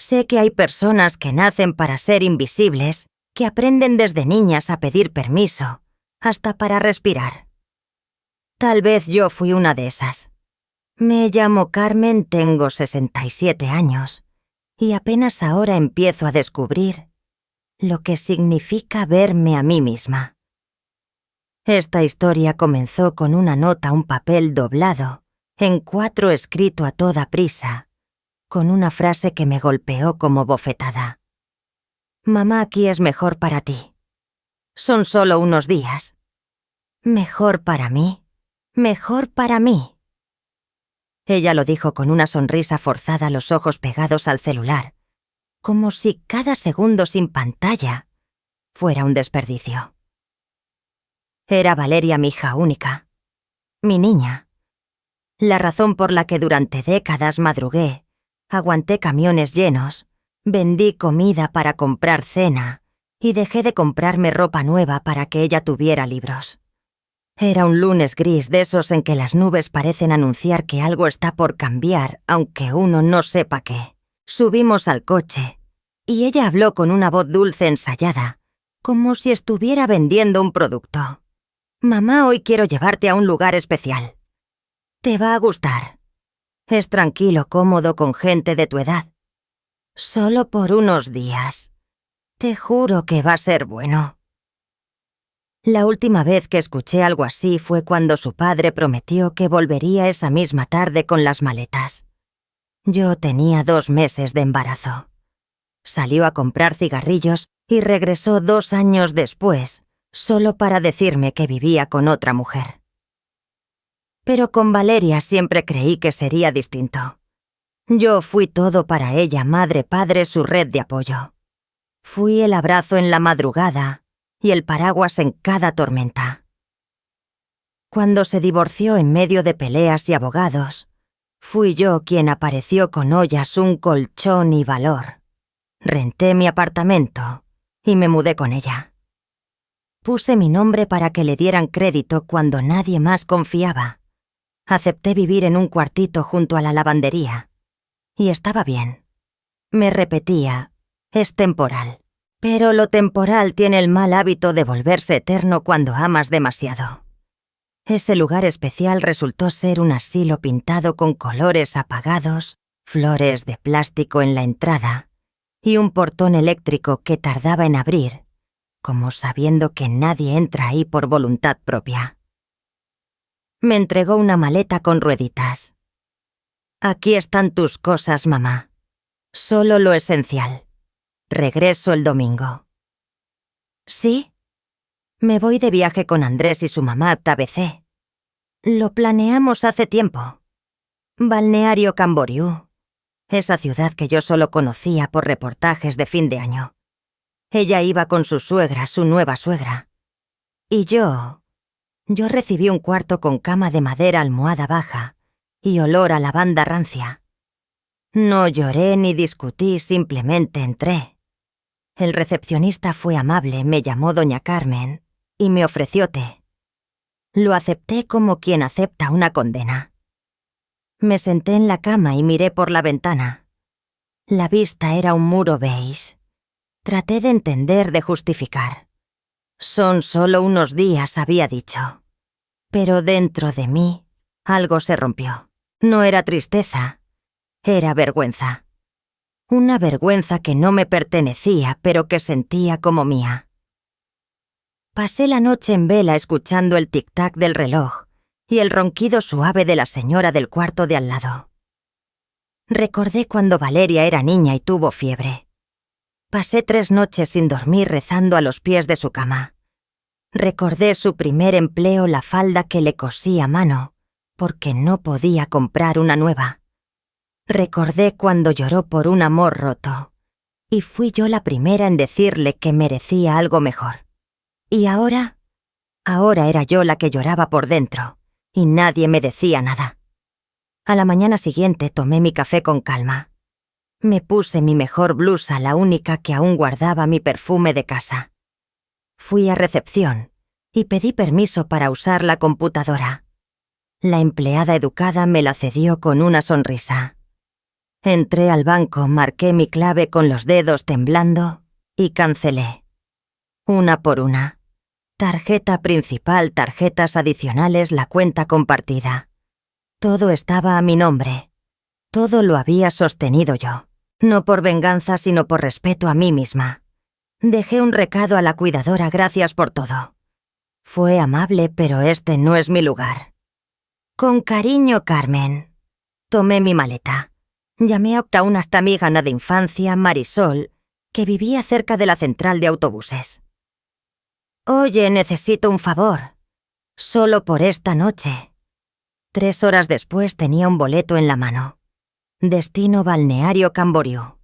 Sé que hay personas que nacen para ser invisibles, que aprenden desde niñas a pedir permiso, hasta para respirar. Tal vez yo fui una de esas. Me llamo Carmen, tengo 67 años, y apenas ahora empiezo a descubrir lo que significa verme a mí misma. Esta historia comenzó con una nota, un papel doblado, en 4 escrito a toda prisa, con una frase que me golpeó como bofetada. Mamá, aquí es mejor para ti. Son solo unos días. Mejor para mí. Mejor para mí. Ella lo dijo con una sonrisa forzada, los ojos pegados al celular, como si cada segundo sin pantalla fuera un desperdicio. Era Valeria mi hija única, mi niña. La razón por la que durante décadas madrugué, aguanté camiones llenos, vendí comida para comprar cena y dejé de comprarme ropa nueva para que ella tuviera libros. Era un lunes gris, de esos en que las nubes parecen anunciar que algo está por cambiar, aunque uno no sepa qué. Subimos al coche, y ella habló con una voz dulce ensayada, como si estuviera vendiendo un producto. Mamá, hoy quiero llevarte a un lugar especial. Te va a gustar. Es tranquilo, cómodo, con gente de tu edad. Solo por unos días. Te juro que va a ser bueno. La última vez que escuché algo así fue cuando su padre prometió que volvería esa misma tarde con las maletas. Yo tenía 2 meses de embarazo. Salió a comprar cigarrillos y regresó 2 años después, solo para decirme que vivía con otra mujer. Pero con Valeria siempre creí que sería distinto. Yo fui todo para ella, madre, padre, su red de apoyo. Fui el abrazo en la madrugada y el paraguas en cada tormenta. Cuando se divorció en medio de peleas y abogados, fui yo quien apareció con ollas, un colchón y valor. Renté mi apartamento y me mudé con ella. Puse mi nombre para que le dieran crédito cuando nadie más confiaba. Acepté vivir en un cuartito junto a la lavandería. Y estaba bien. Me repetía, es temporal. Pero lo temporal tiene el mal hábito de volverse eterno cuando amas demasiado. Ese lugar especial resultó ser un asilo pintado con colores apagados, flores de plástico en la entrada y un portón eléctrico que tardaba en abrir, como sabiendo que nadie entra ahí por voluntad propia. Me entregó una maleta con rueditas. Aquí están tus cosas, mamá. Solo lo esencial. Regreso el domingo. ¿Sí? Me voy de viaje con Andrés y su mamá a Tabecé. Lo planeamos hace tiempo. Balneario Camboriú. Esa ciudad que yo solo conocía por reportajes de fin de año. Ella iba con su suegra, su nueva suegra. Y yo recibí un cuarto con cama de madera, almohada baja y olor a lavanda rancia. No lloré ni discutí, simplemente entré. El recepcionista fue amable, me llamó doña Carmen y me ofreció té. Lo acepté como quien acepta una condena. Me senté en la cama y miré por la ventana. La vista era un muro beige. Traté de entender, de justificar. Son solo unos días, había dicho. Pero dentro de mí, algo se rompió. No era tristeza, era vergüenza. Una vergüenza que no me pertenecía, pero que sentía como mía. Pasé la noche en vela escuchando el tic-tac del reloj y el ronquido suave de la señora del cuarto de al lado. Recordé cuando Valeria era niña y tuvo fiebre. Pasé 3 noches sin dormir rezando a los pies de su cama. Recordé su primer empleo, la falda que le cosí a mano, porque no podía comprar una nueva. Recordé cuando lloró por un amor roto, y fui yo la primera en decirle que merecía algo mejor. Y ahora era yo la que lloraba por dentro, y nadie me decía nada. A la mañana siguiente tomé mi café con calma. Me puse mi mejor blusa, la única que aún guardaba mi perfume de casa. Fui a recepción y pedí permiso para usar la computadora. La empleada educada me la cedió con una sonrisa. Entré al banco, marqué mi clave con los dedos temblando y cancelé. Una por una. Tarjeta principal, tarjetas adicionales, la cuenta compartida. Todo estaba a mi nombre. Todo lo había sostenido yo. No por venganza, sino por respeto a mí misma. Dejé un recado a la cuidadora, gracias por todo. Fue amable, pero este no es mi lugar. Con cariño, Carmen. Tomé mi maleta. Llamé a una amiga de infancia, Marisol, que vivía cerca de la central de autobuses. Oye, necesito un favor. Solo por esta noche. 3 horas después tenía un boleto en la mano. Destino Balneario Camboriú.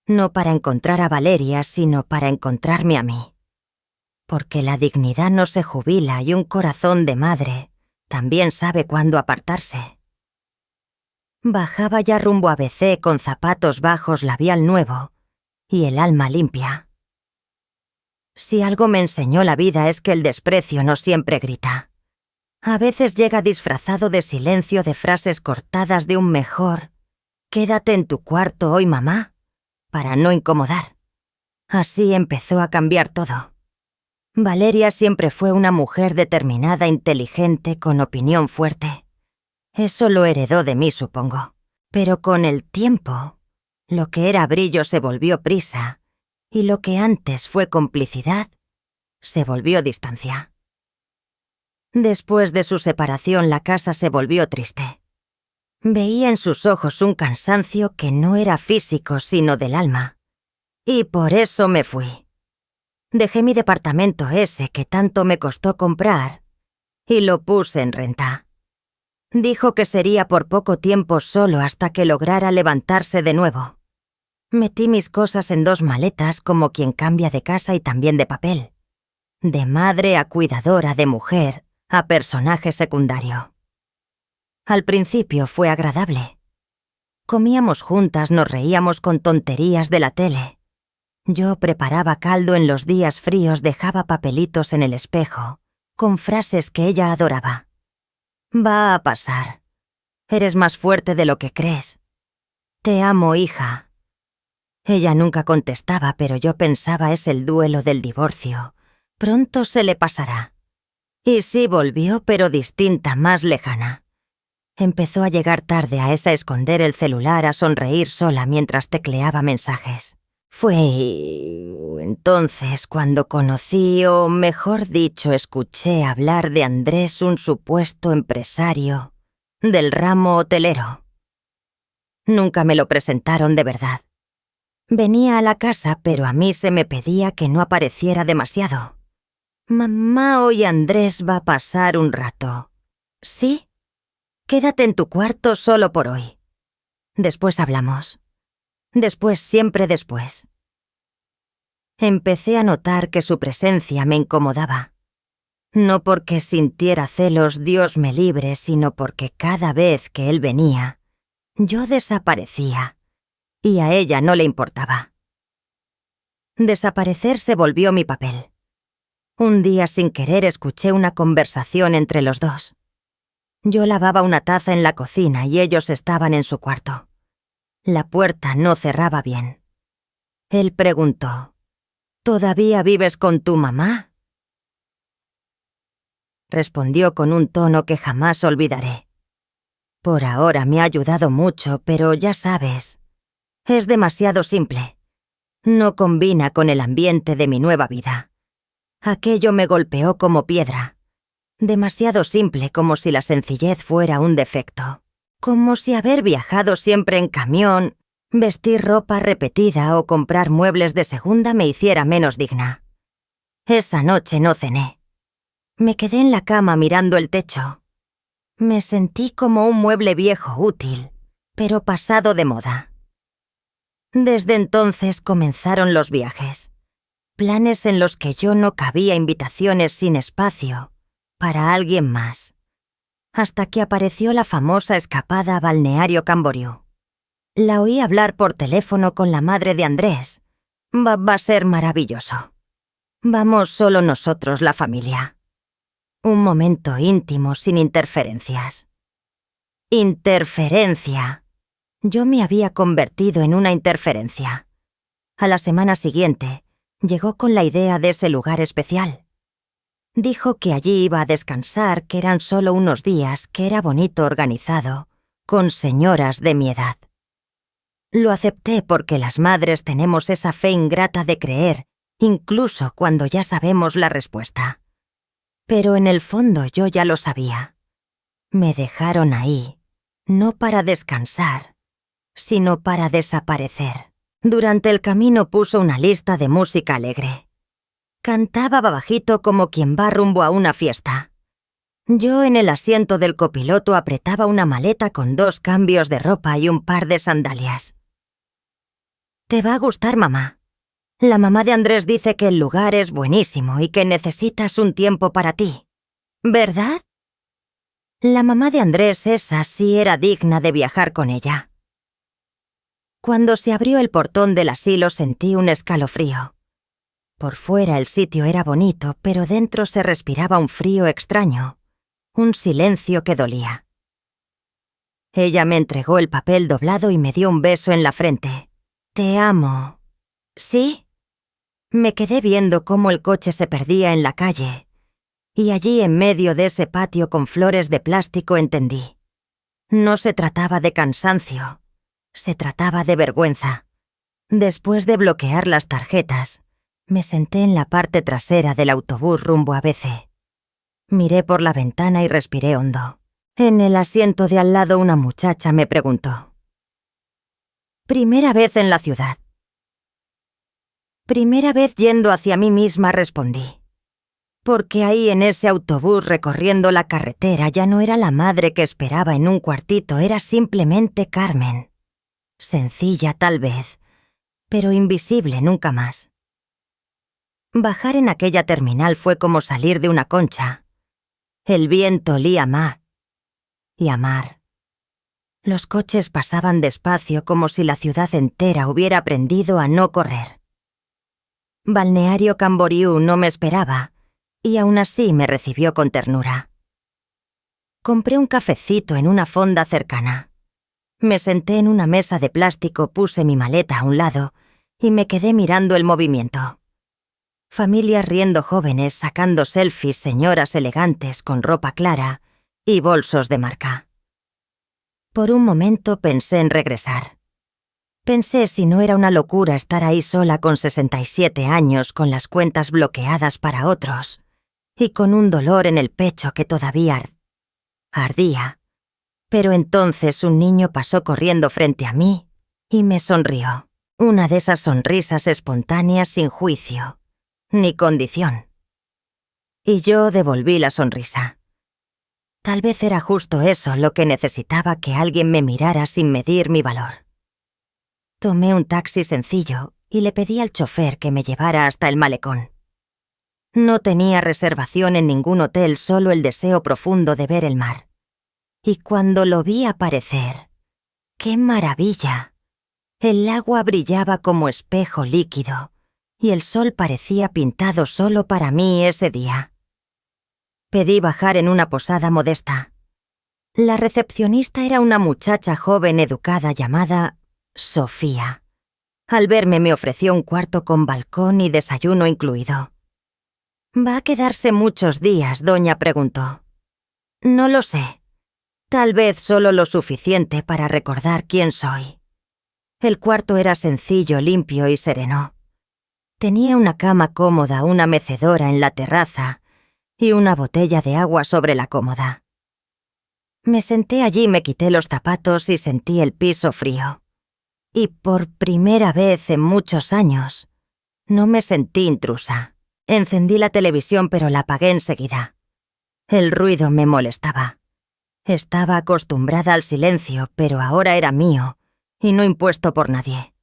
No para encontrar a Valeria, sino para encontrarme a mí. Porque la dignidad no se jubila y un corazón de madre también sabe cuándo apartarse. Bajaba ya rumbo a BC con zapatos bajos, labial nuevo y el alma limpia. Si algo me enseñó la vida es que el desprecio no siempre grita. A veces llega disfrazado de silencio, de frases cortadas, de un mejor «Quédate en tu cuarto hoy, mamá», para no incomodar. Así empezó a cambiar todo. Valeria siempre fue una mujer determinada, inteligente, con opinión fuerte. Eso lo heredó de mí, supongo. Pero con el tiempo, lo que era brillo se volvió prisa, y lo que antes fue complicidad, se volvió distancia. Después de su separación, la casa se volvió triste. Veía en sus ojos un cansancio que no era físico, sino del alma. Y por eso me fui. Dejé mi departamento ese que tanto me costó comprar y lo puse en renta. Dijo que sería por poco tiempo solo hasta que lograra levantarse de nuevo. Metí mis cosas en 2 maletas como quien cambia de casa y también de papel. De madre a cuidadora, de mujer a personaje secundario. Al principio fue agradable. Comíamos juntas, nos reíamos con tonterías de la tele. Yo preparaba caldo en los días fríos, dejaba papelitos en el espejo, con frases que ella adoraba. Va a pasar. Eres más fuerte de lo que crees. Te amo, hija. Ella nunca contestaba, pero yo pensaba es el duelo del divorcio. Pronto se le pasará. Y sí volvió, pero distinta, más lejana. Empezó a llegar tarde, a esconder el celular, a sonreír sola mientras tecleaba mensajes. Fue entonces cuando conocí, o mejor dicho, escuché hablar de Andrés, un supuesto empresario del ramo hotelero. Nunca me lo presentaron de verdad. Venía a la casa, pero a mí se me pedía que no apareciera demasiado. Mamá, hoy Andrés va a pasar un rato. ¿Sí? Quédate en tu cuarto solo por hoy. Después hablamos. Después, siempre después. Empecé a notar que su presencia me incomodaba. No porque sintiera celos, Dios me libre, sino porque cada vez que él venía, yo desaparecía, y a ella no le importaba. Desaparecer se volvió mi papel. Un día sin querer escuché una conversación entre los dos. Yo lavaba una taza en la cocina y ellos estaban en su cuarto. La puerta no cerraba bien. Él preguntó, ¿todavía vives con tu mamá? Respondió con un tono que jamás olvidaré. Por ahora me ha ayudado mucho, pero ya sabes, es demasiado simple. No combina con el ambiente de mi nueva vida. Aquello me golpeó como piedra. Demasiado simple, como si la sencillez fuera un defecto. Como si haber viajado siempre en camión, vestir ropa repetida o comprar muebles de segunda me hiciera menos digna. Esa noche no cené. Me quedé en la cama mirando el techo. Me sentí como un mueble viejo útil, pero pasado de moda. Desde entonces comenzaron los viajes. Planes en los que yo no cabía, invitaciones sin espacio para alguien más. Hasta que apareció la famosa escapada a Balneario Camboriú. La oí hablar por teléfono con la madre de Andrés. Va a ser maravilloso. Vamos solo nosotros, la familia. Un momento íntimo sin interferencias. Interferencia. Yo me había convertido en una interferencia. A la semana siguiente, llegó con la idea de ese lugar especial. Dijo que allí iba a descansar, que eran solo unos días, que era bonito organizado, con señoras de mi edad. Lo acepté porque las madres tenemos esa fe ingrata de creer, incluso cuando ya sabemos la respuesta. Pero en el fondo yo ya lo sabía. Me dejaron ahí, no para descansar, sino para desaparecer. Durante el camino puso una lista de música alegre. Cantaba bajito como quien va rumbo a una fiesta. Yo en el asiento del copiloto apretaba una maleta con 2 cambios de ropa y un par de sandalias. «Te va a gustar, mamá. La mamá de Andrés dice que el lugar es buenísimo y que necesitas un tiempo para ti. ¿Verdad?» La mamá de Andrés, esa sí era digna de viajar con ella. Cuando se abrió el portón del asilo sentí un escalofrío. Por fuera el sitio era bonito, pero dentro se respiraba un frío extraño, un silencio que dolía. Ella me entregó el papel doblado y me dio un beso en la frente. «Te amo». «¿Sí?» Me quedé viendo cómo el coche se perdía en la calle, y allí en medio de ese patio con flores de plástico entendí. No se trataba de cansancio, se trataba de vergüenza. Después de bloquear las tarjetas, me senté en la parte trasera del autobús rumbo a BC. Miré por la ventana y respiré hondo. En el asiento de al lado una muchacha me preguntó: «¿Primera vez en la ciudad?» «Primera vez yendo hacia mí misma», respondí. Porque ahí en ese autobús recorriendo la carretera ya no era la madre que esperaba en un cuartito, era simplemente Carmen. Sencilla tal vez, pero invisible nunca más. Bajar en aquella terminal fue como salir de una concha. El viento olía a mar y a mar. Los coches pasaban despacio como si la ciudad entera hubiera aprendido a no correr. Balneario Camboriú no me esperaba y aún así me recibió con ternura. Compré un cafecito en una fonda cercana. Me senté en una mesa de plástico, puse mi maleta a un lado y me quedé mirando el movimiento. Familias riendo, jóvenes sacando selfies, señoras elegantes con ropa clara y bolsos de marca. Por un momento pensé en regresar. Pensé si no era una locura estar ahí sola con 67 años, con las cuentas bloqueadas para otros y con un dolor en el pecho que todavía ardía. Pero entonces un niño pasó corriendo frente a mí y me sonrió. Una de esas sonrisas espontáneas sin juicio ni condición. Y yo devolví la sonrisa. Tal vez era justo eso lo que necesitaba, que alguien me mirara sin medir mi valor. Tomé un taxi sencillo y le pedí al chofer que me llevara hasta el malecón. No tenía reservación en ningún hotel, solo el deseo profundo de ver el mar. Y cuando lo vi aparecer, ¡qué maravilla! El agua brillaba como espejo líquido y el sol parecía pintado solo para mí ese día. Pedí bajar en una posada modesta. La recepcionista era una muchacha joven educada llamada Sofía. Al verme me ofreció un cuarto con balcón y desayuno incluido. «¿Va a quedarse muchos días?», doña preguntó. «No lo sé. Tal vez solo lo suficiente para recordar quién soy». El cuarto era sencillo, limpio y sereno. Tenía una cama cómoda, una mecedora en la terraza y una botella de agua sobre la cómoda. Me senté allí, me quité los zapatos y sentí el piso frío. Y por primera vez en muchos años, no me sentí intrusa. Encendí la televisión, pero la apagué enseguida. El ruido me molestaba. Estaba acostumbrada al silencio, pero ahora era mío y no impuesto por nadie.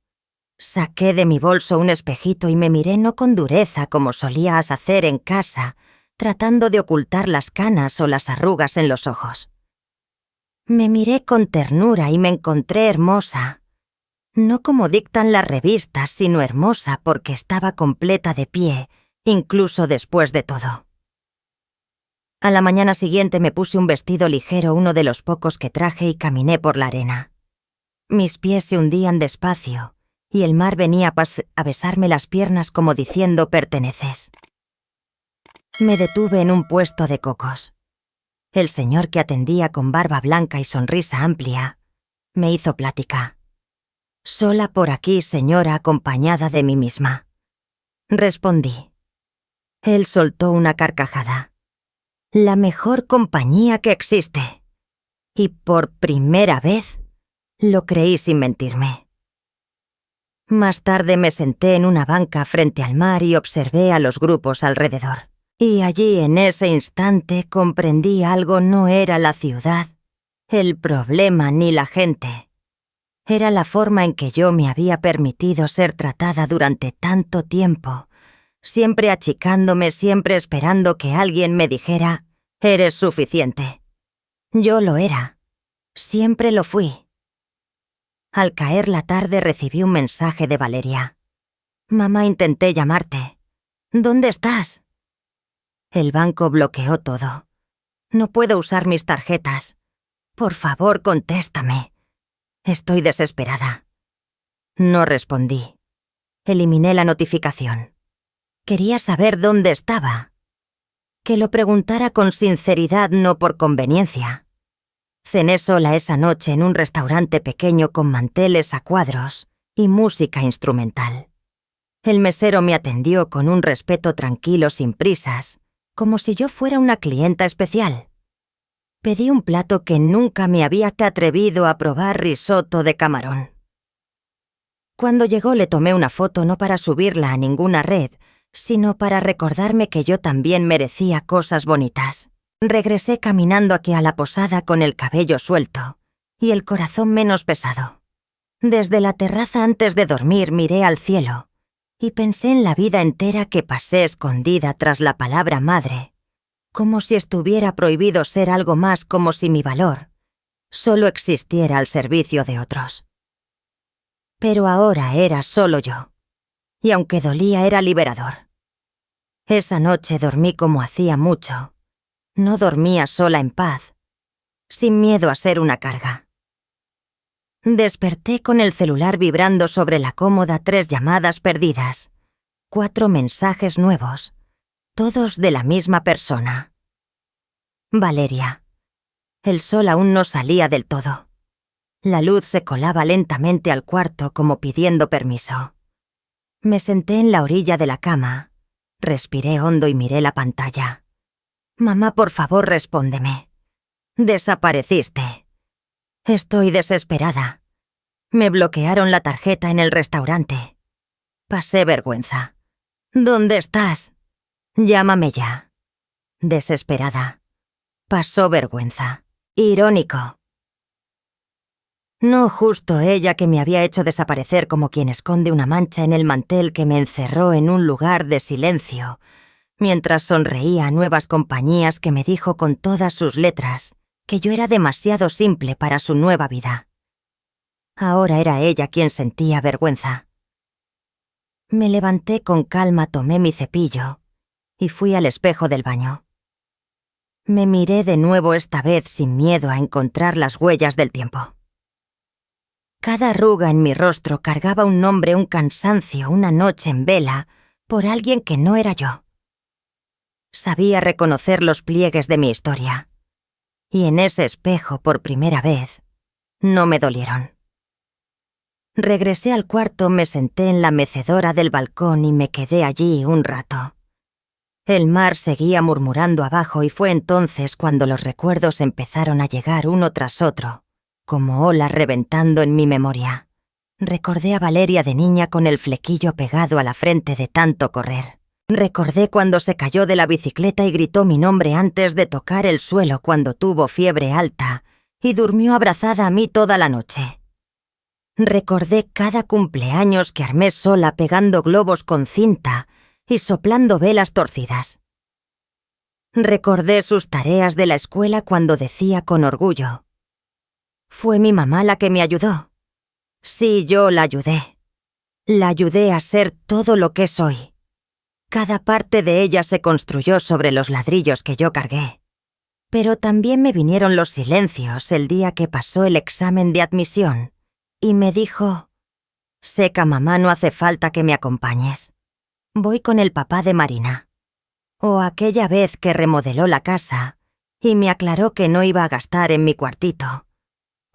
Saqué de mi bolso un espejito y me miré no con dureza como solías hacer en casa, tratando de ocultar las canas o las arrugas en los ojos. Me miré con ternura y me encontré hermosa. No como dictan las revistas, sino hermosa porque estaba completa de pie, incluso después de todo. A la mañana siguiente me puse un vestido ligero, uno de los pocos que traje, y caminé por la arena. Mis pies se hundían despacio y el mar venía a besarme las piernas como diciendo perteneces. Me detuve en un puesto de cocos. El señor que atendía con barba blanca y sonrisa amplia me hizo plática. «Sola por aquí, señora, acompañada de mí misma», respondí. Él soltó una carcajada. «La mejor compañía que existe». Y por primera vez lo creí sin mentirme. Más tarde me senté en una banca frente al mar y observé a los grupos alrededor. Y allí, en ese instante, comprendí algo. No era la ciudad, el problema ni la gente. Era la forma en que yo me había permitido ser tratada durante tanto tiempo, siempre achicándome, siempre esperando que alguien me dijera, «Eres suficiente». Yo lo era. Siempre lo fui. Al caer la tarde recibí un mensaje de Valeria. «Mamá, intenté llamarte. ¿Dónde estás?» El banco bloqueó todo. «No puedo usar mis tarjetas. Por favor, contéstame. Estoy desesperada». No respondí. Eliminé la notificación. Quería saber dónde estaba. Que lo preguntara con sinceridad, no por conveniencia. Cené sola esa noche en un restaurante pequeño con manteles a cuadros y música instrumental. El mesero me atendió con un respeto tranquilo, sin prisas, como si yo fuera una clienta especial. Pedí un plato que nunca me había atrevido a probar, risotto de camarón. Cuando llegó le tomé una foto no para subirla a ninguna red, sino para recordarme que yo también merecía cosas bonitas. Regresé caminando aquí a la posada con el cabello suelto y el corazón menos pesado. Desde la terraza antes de dormir miré al cielo y pensé en la vida entera que pasé escondida tras la palabra madre, como si estuviera prohibido ser algo más, como si mi valor solo existiera al servicio de otros. Pero ahora era solo yo, y aunque dolía era liberador. Esa noche dormí como hacía mucho. No dormía sola en paz, sin miedo a ser una carga. Desperté con el celular vibrando sobre la cómoda, 3 llamadas perdidas, 4 mensajes nuevos, todos de la misma persona. Valeria. El sol aún no salía del todo. La luz se colaba lentamente al cuarto como pidiendo permiso. Me senté en la orilla de la cama, respiré hondo y miré la pantalla. «Mamá, por favor, respóndeme. Desapareciste. Estoy desesperada. Me bloquearon la tarjeta en el restaurante. Pasé vergüenza. ¿Dónde estás? Llámame ya». Desesperada. Pasó vergüenza. Irónico. No justo ella, que me había hecho desaparecer como quien esconde una mancha en el mantel, que me encerró en un lugar de silencio, mientras sonreía a nuevas compañías, que me dijo con todas sus letras que yo era demasiado simple para su nueva vida. Ahora era ella quien sentía vergüenza. Me levanté con calma, tomé mi cepillo y fui al espejo del baño. Me miré de nuevo, esta vez sin miedo a encontrar las huellas del tiempo. Cada arruga en mi rostro cargaba un nombre, un cansancio, una noche en vela por alguien que no era yo. Sabía reconocer los pliegues de mi historia. Y en ese espejo, por primera vez, no me dolieron. Regresé al cuarto, me senté en la mecedora del balcón y me quedé allí un rato. El mar seguía murmurando abajo y fue entonces cuando los recuerdos empezaron a llegar uno tras otro, como olas reventando en mi memoria. Recordé a Valeria de niña con el flequillo pegado a la frente de tanto correr. Recordé cuando se cayó de la bicicleta y gritó mi nombre antes de tocar el suelo, cuando tuvo fiebre alta y durmió abrazada a mí toda la noche. Recordé cada cumpleaños que armé sola, pegando globos con cinta y soplando velas torcidas. Recordé sus tareas de la escuela cuando decía con orgullo: «Fue mi mamá la que me ayudó». Sí, yo la ayudé. La ayudé a ser todo lo que soy. Cada parte de ella se construyó sobre los ladrillos que yo cargué. Pero también me vinieron los silencios el día que pasó el examen de admisión y me dijo: «Seca, mamá, no hace falta que me acompañes. Voy con el papá de Marina». O aquella vez que remodeló la casa y me aclaró que no iba a gastar en mi cuartito.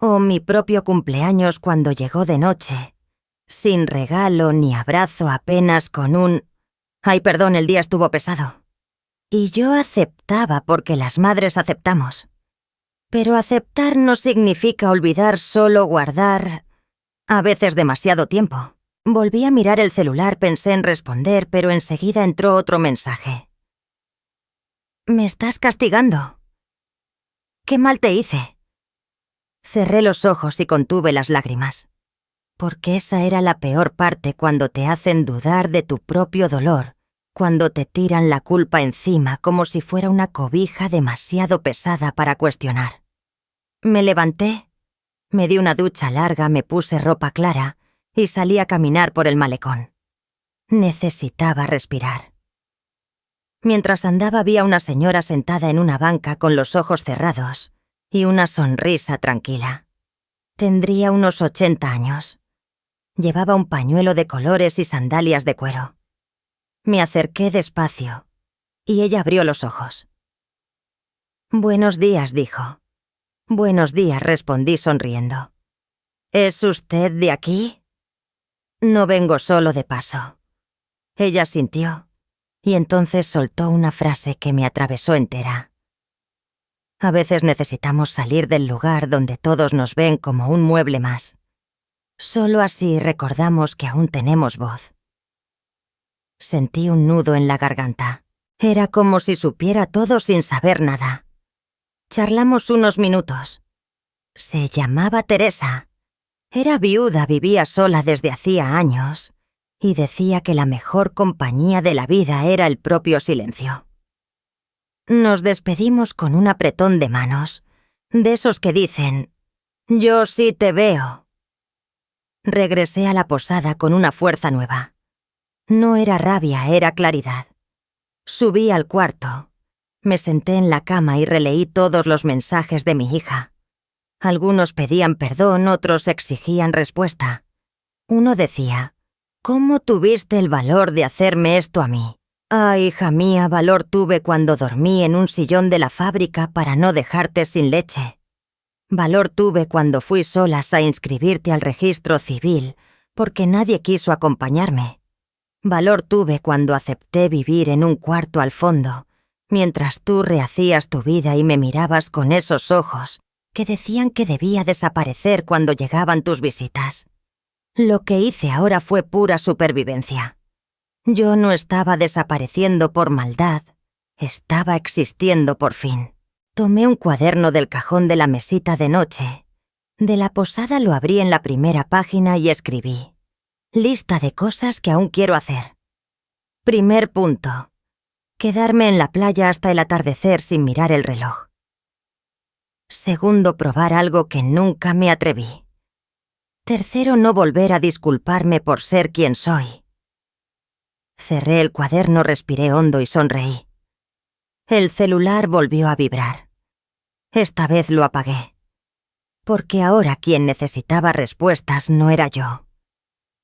O mi propio cumpleaños cuando llegó de noche, sin regalo ni abrazo, apenas con un «Ay, perdón, el día estuvo pesado». Y yo aceptaba porque las madres aceptamos. Pero aceptar no significa olvidar, solo guardar, a veces demasiado tiempo. Volví a mirar el celular, pensé en responder, pero enseguida entró otro mensaje. «Me estás castigando». «¿Qué mal te hice?». Cerré los ojos y contuve las lágrimas. Porque esa era la peor parte, cuando te hacen dudar de tu propio dolor, cuando te tiran la culpa encima como si fuera una cobija demasiado pesada para cuestionar. Me levanté, me di una ducha larga, me puse ropa clara y salí a caminar por el malecón. Necesitaba respirar. Mientras andaba vi a una señora sentada en una banca con los ojos cerrados y una sonrisa tranquila. Tendría unos 80 años. Llevaba un pañuelo de colores y sandalias de cuero. Me acerqué despacio y ella abrió los ojos. «Buenos días», dijo. «Buenos días», respondí sonriendo. «¿Es usted de aquí?» «No vengo solo de paso». Ella sintió y entonces soltó una frase que me atravesó entera. A veces necesitamos salir del lugar donde todos nos ven como un mueble más. Solo así recordamos que aún tenemos voz. Sentí un nudo en la garganta. Era como si supiera todo sin saber nada. Charlamos unos minutos. Se llamaba Teresa. Era viuda, vivía sola desde hacía años y decía que la mejor compañía de la vida era el propio silencio. Nos despedimos con un apretón de manos, de esos que dicen: «Yo sí te veo». Regresé a la posada con una fuerza nueva. No era rabia, era claridad. Subí al cuarto. Me senté en la cama y releí todos los mensajes de mi hija. Algunos pedían perdón, otros exigían respuesta. Uno decía: «¿Cómo tuviste el valor de hacerme esto a mí?». «Ah, hija mía, valor tuve cuando dormí en un sillón de la fábrica para no dejarte sin leche. Valor tuve cuando fui solas a inscribirte al registro civil porque nadie quiso acompañarme. Valor tuve cuando acepté vivir en un cuarto al fondo, mientras tú rehacías tu vida y me mirabas con esos ojos que decían que debía desaparecer cuando llegaban tus visitas. Lo que hice ahora fue pura supervivencia. Yo no estaba desapareciendo por maldad, estaba existiendo por fin». Tomé un cuaderno del cajón de la mesita de noche. De la posada lo abrí en la primera página y escribí: «Lista de cosas que aún quiero hacer». Primer punto: quedarme en la playa hasta el atardecer sin mirar el reloj. Segundo, probar algo que nunca me atreví. Tercero, no volver a disculparme por ser quien soy. Cerré el cuaderno, respiré hondo y sonreí. El celular volvió a vibrar. Esta vez lo apagué. Porque ahora quien necesitaba respuestas no era yo.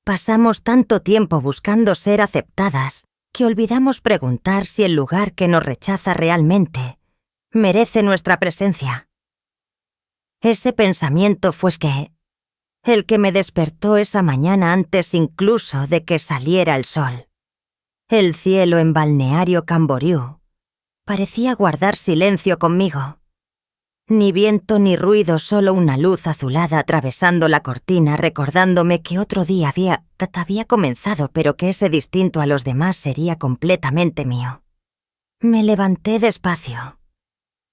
Pasamos tanto tiempo buscando ser aceptadas que olvidamos preguntar si el lugar que nos rechaza realmente merece nuestra presencia. Ese pensamiento fue el que me despertó esa mañana antes incluso de que saliera el sol. El cielo en Balneario Camboriú parecía guardar silencio conmigo. Ni viento ni ruido, solo una luz azulada atravesando la cortina, recordándome que otro día había comenzado, pero que ese distinto a los demás sería completamente mío. Me levanté despacio.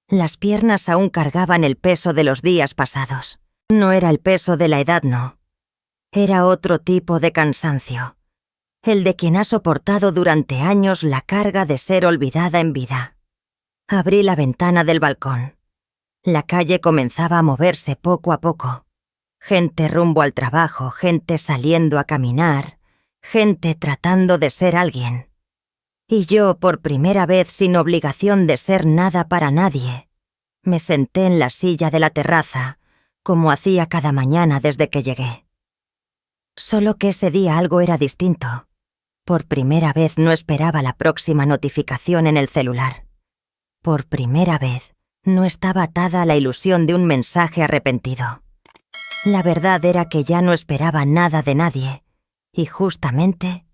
Las piernas aún cargaban el peso de los días pasados. No era el peso de la edad, no. Era otro tipo de cansancio. El de quien ha soportado durante años la carga de ser olvidada en vida. Abrí la ventana del balcón. La calle comenzaba a moverse poco a poco. Gente rumbo al trabajo, gente saliendo a caminar, gente tratando de ser alguien. Y yo, por primera vez sin obligación de ser nada para nadie, me senté en la silla de la terraza, como hacía cada mañana desde que llegué. Solo que ese día algo era distinto. Por primera vez no esperaba la próxima notificación en el celular. Por primera vez no estaba atada a la ilusión de un mensaje arrepentido. La verdad era que ya no esperaba nada de nadie, y justamente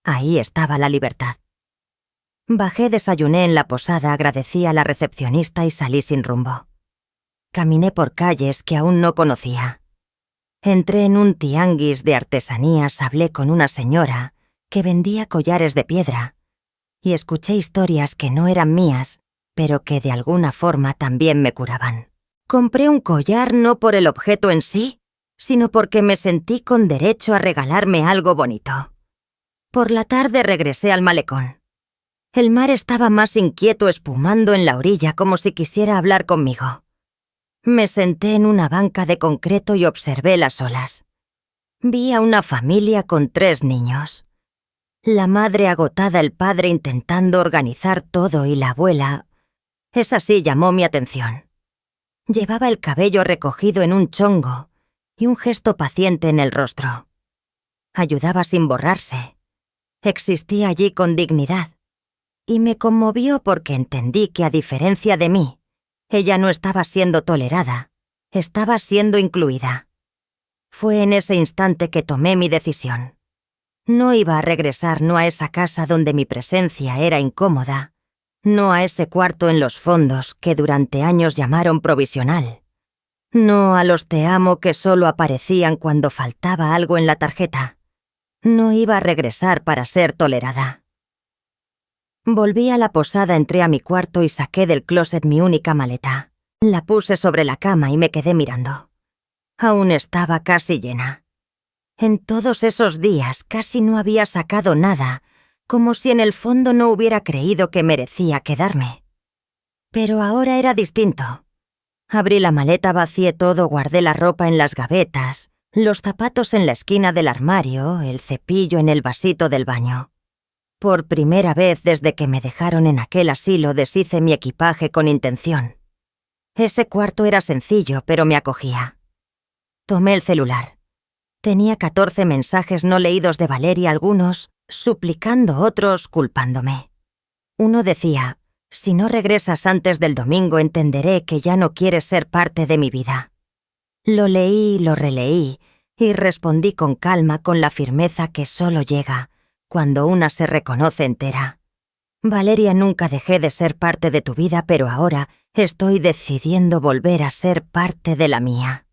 ahí estaba la libertad. Bajé, desayuné en la posada, agradecí a la recepcionista y salí sin rumbo. Caminé por calles que aún no conocía. Entré en un tianguis de artesanías, hablé con una señora que vendía collares de piedra y escuché historias que no eran mías, pero que de alguna forma también me curaban. Compré un collar no por el objeto en sí, sino porque me sentí con derecho a regalarme algo bonito. Por la tarde regresé al malecón. El mar estaba más inquieto, espumando en la orilla como si quisiera hablar conmigo. Me senté en una banca de concreto y observé las olas. Vi a una familia con 3 niños. La madre agotada, el padre intentando organizar todo y la abuela... Esa sí llamó mi atención. Llevaba el cabello recogido en un chongo y un gesto paciente en el rostro. Ayudaba sin borrarse. Existía allí con dignidad. Y me conmovió porque entendí que, a diferencia de mí, ella no estaba siendo tolerada, estaba siendo incluida. Fue en ese instante que tomé mi decisión. No iba a regresar, no a esa casa donde mi presencia era incómoda, no a ese cuarto en los fondos que durante años llamaron provisional, no a los te amo que solo aparecían cuando faltaba algo en la tarjeta. No iba a regresar para ser tolerada. Volví a la posada, entré a mi cuarto y saqué del closet mi única maleta. La puse sobre la cama y me quedé mirando. Aún estaba casi llena. En todos esos días casi no había sacado nada, como si en el fondo no hubiera creído que merecía quedarme. Pero ahora era distinto. Abrí la maleta, vacié todo, guardé la ropa en las gavetas, los zapatos en la esquina del armario, el cepillo en el vasito del baño. Por primera vez desde que me dejaron en aquel asilo deshice mi equipaje con intención. Ese cuarto era sencillo, pero me acogía. Tomé el celular. Tenía 14 mensajes no leídos de Valeria, algunos suplicando, otros culpándome. Uno decía: si no regresas antes del domingo entenderé que ya no quieres ser parte de mi vida. Lo leí y lo releí y respondí con calma, con la firmeza que solo llega cuando una se reconoce entera. Valeria, nunca dejé de ser parte de tu vida, pero ahora estoy decidiendo volver a ser parte de la mía.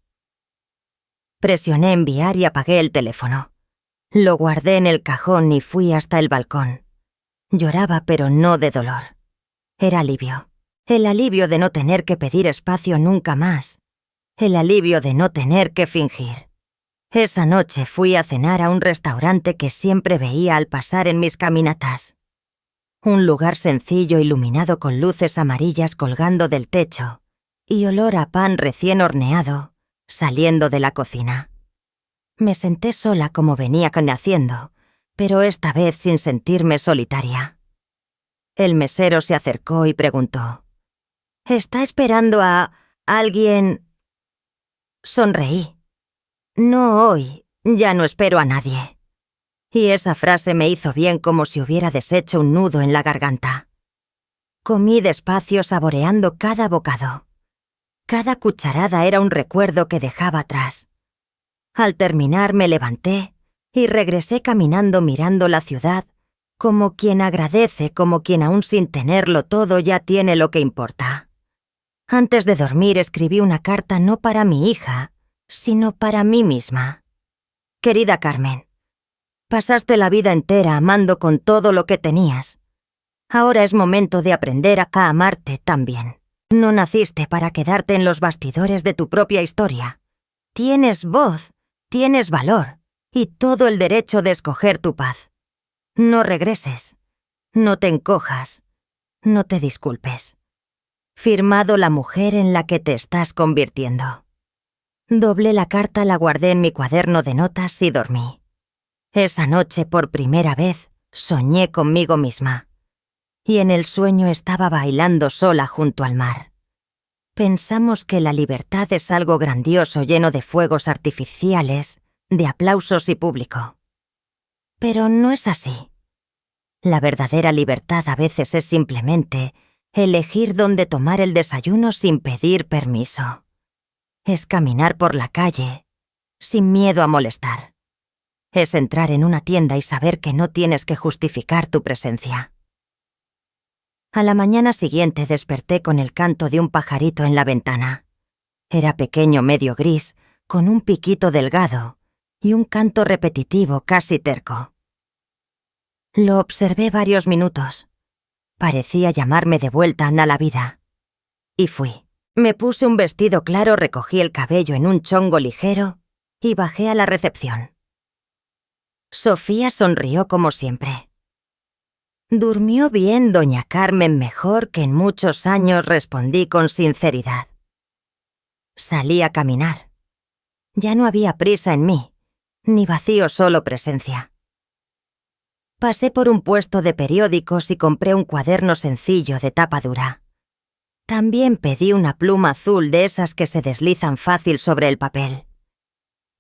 Presioné enviar y apagué el teléfono. Lo guardé en el cajón y fui hasta el balcón. Lloraba, pero no de dolor. Era alivio. El alivio de no tener que pedir espacio nunca más. El alivio de no tener que fingir. Esa noche fui a cenar a un restaurante que siempre veía al pasar en mis caminatas. Un lugar sencillo iluminado con luces amarillas colgando del techo y olor a pan recién horneado saliendo de la cocina. Me senté sola como venía haciendo, pero esta vez sin sentirme solitaria. El mesero se acercó y preguntó: ¿está esperando a alguien? Sonreí. No hoy, ya no espero a nadie. Y esa frase me hizo bien, como si hubiera deshecho un nudo en la garganta. Comí despacio, saboreando cada bocado. Cada cucharada era un recuerdo que dejaba atrás. Al terminar me levanté y regresé caminando, mirando la ciudad, como quien agradece, como quien aún sin tenerlo todo ya tiene lo que importa. Antes de dormir escribí una carta no para mi hija, sino para mí misma. Querida Carmen, pasaste la vida entera amando con todo lo que tenías. Ahora es momento de aprender a amarte también. No naciste para quedarte en los bastidores de tu propia historia. Tienes voz, tienes valor y todo el derecho de escoger tu paz. No regreses, no te encojas, no te disculpes. Firmado, la mujer en la que te estás convirtiendo. Doblé la carta, la guardé en mi cuaderno de notas y dormí. Esa noche, por primera vez, soñé conmigo misma. Y en el sueño estaba bailando sola junto al mar. Pensamos que la libertad es algo grandioso, lleno de fuegos artificiales, de aplausos y público. Pero no es así. La verdadera libertad a veces es simplemente elegir dónde tomar el desayuno sin pedir permiso. Es caminar por la calle sin miedo a molestar. Es entrar en una tienda y saber que no tienes que justificar tu presencia. A la mañana siguiente desperté con el canto de un pajarito en la ventana. Era pequeño, medio gris, con un piquito delgado y un canto repetitivo casi terco. Lo observé varios minutos. Parecía llamarme de vuelta a la vida. Y fui. Me puse un vestido claro, recogí el cabello en un chongo ligero y bajé a la recepción. Sofía sonrió como siempre. «¿Durmió bien, doña Carmen, mejor que en muchos años?», respondí con sinceridad. Salí a caminar. Ya no había prisa en mí, ni vacío, solo presencia. Pasé por un puesto de periódicos y compré un cuaderno sencillo de tapa dura. También pedí una pluma azul de esas que se deslizan fácil sobre el papel.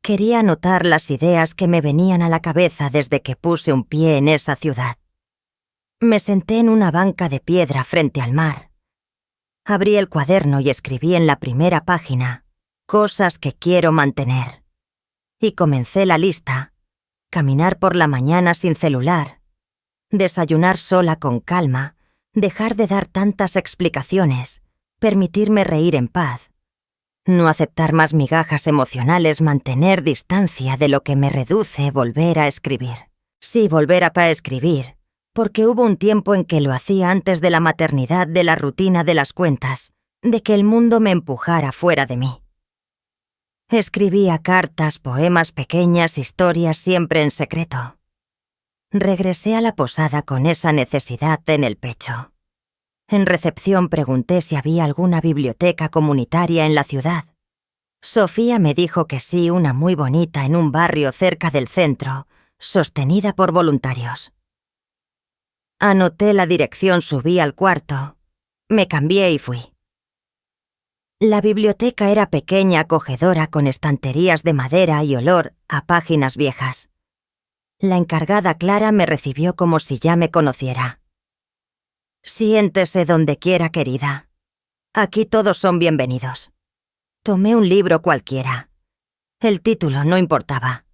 Quería anotar las ideas que me venían a la cabeza desde que puse un pie en esa ciudad. Me senté en una banca de piedra frente al mar. Abrí el cuaderno y escribí en la primera página cosas que quiero mantener. Y comencé la lista: caminar por la mañana sin celular, desayunar sola con calma, dejar de dar tantas explicaciones, permitirme reír en paz, no aceptar más migajas emocionales, mantener distancia de lo que me reduce, volver a escribir. Sí, volver a escribir, porque hubo un tiempo en que lo hacía antes de la maternidad, de la rutina de las cuentas, de que el mundo me empujara fuera de mí. Escribía cartas, poemas, pequeñas historias, siempre en secreto. Regresé a la posada con esa necesidad en el pecho. En recepción pregunté si había alguna biblioteca comunitaria en la ciudad. Sofía me dijo que sí, una muy bonita en un barrio cerca del centro, sostenida por voluntarios. Anoté la dirección, subí al cuarto, me cambié y fui. La biblioteca era pequeña, acogedora, con estanterías de madera y olor a páginas viejas. La encargada, Clara, me recibió como si ya me conociera. «Siéntese donde quiera, querida. Aquí todos son bienvenidos». Tomé un libro cualquiera. El título no importaba.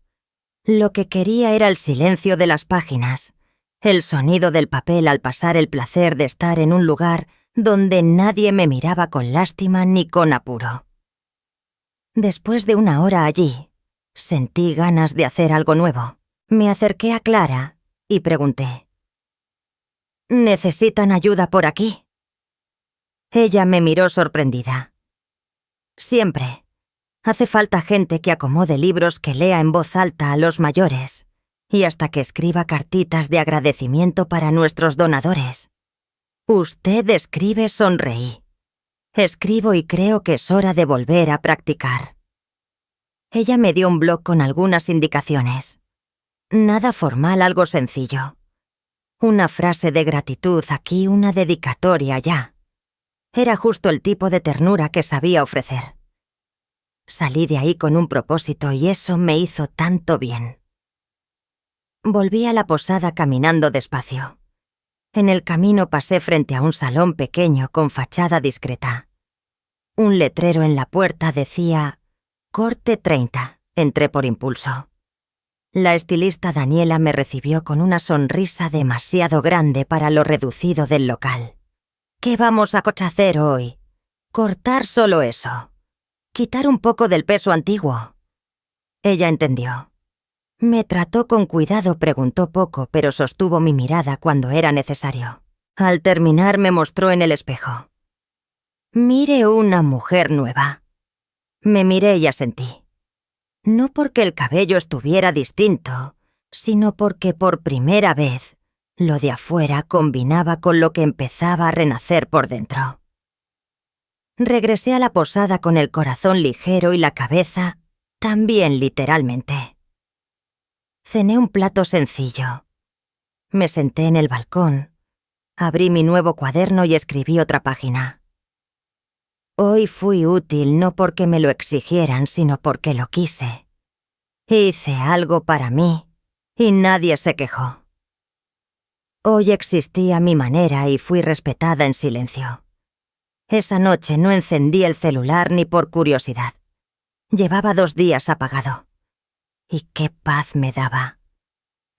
Lo que quería era el silencio de las páginas, el sonido del papel al pasar, el placer de estar en un lugar donde nadie me miraba con lástima ni con apuro. Después de una hora allí, sentí ganas de hacer algo nuevo. Me acerqué a Clara y pregunté: «¿Necesitan ayuda por aquí?». Ella me miró sorprendida. «Siempre. Hace falta gente que acomode libros, que lea en voz alta a los mayores y hasta que escriba cartitas de agradecimiento para nuestros donadores». «¿Usted escribe?», sonreí. «Escribo y creo que es hora de volver a practicar». Ella me dio un bloc con algunas indicaciones. Nada formal, algo sencillo. Una frase de gratitud aquí, una dedicatoria allá. Era justo el tipo de ternura que sabía ofrecer. Salí de ahí con un propósito y eso me hizo tanto bien. Volví a la posada caminando despacio. En el camino pasé frente a un salón pequeño con fachada discreta. Un letrero en la puerta decía «Corte 30». Entré por impulso. La estilista Daniela me recibió con una sonrisa demasiado grande para lo reducido del local. «¿Qué vamos a hacer hoy? Cortar solo eso. Quitar un poco del peso antiguo». Ella entendió. Me trató con cuidado, preguntó poco, pero sostuvo mi mirada cuando era necesario. Al terminar me mostró en el espejo. «Mire, una mujer nueva». Me miré y asentí. No porque el cabello estuviera distinto, sino porque por primera vez lo de afuera combinaba con lo que empezaba a renacer por dentro. Regresé a la posada con el corazón ligero y la cabeza también, literalmente. Cené un plato sencillo. Me senté en el balcón, abrí mi nuevo cuaderno y escribí otra página. Hoy fui útil no porque me lo exigieran, sino porque lo quise. Hice algo para mí y nadie se quejó. Hoy existí a mi manera y fui respetada en silencio. Esa noche no encendí el celular ni por curiosidad. Llevaba 2 días apagado. Y qué paz me daba.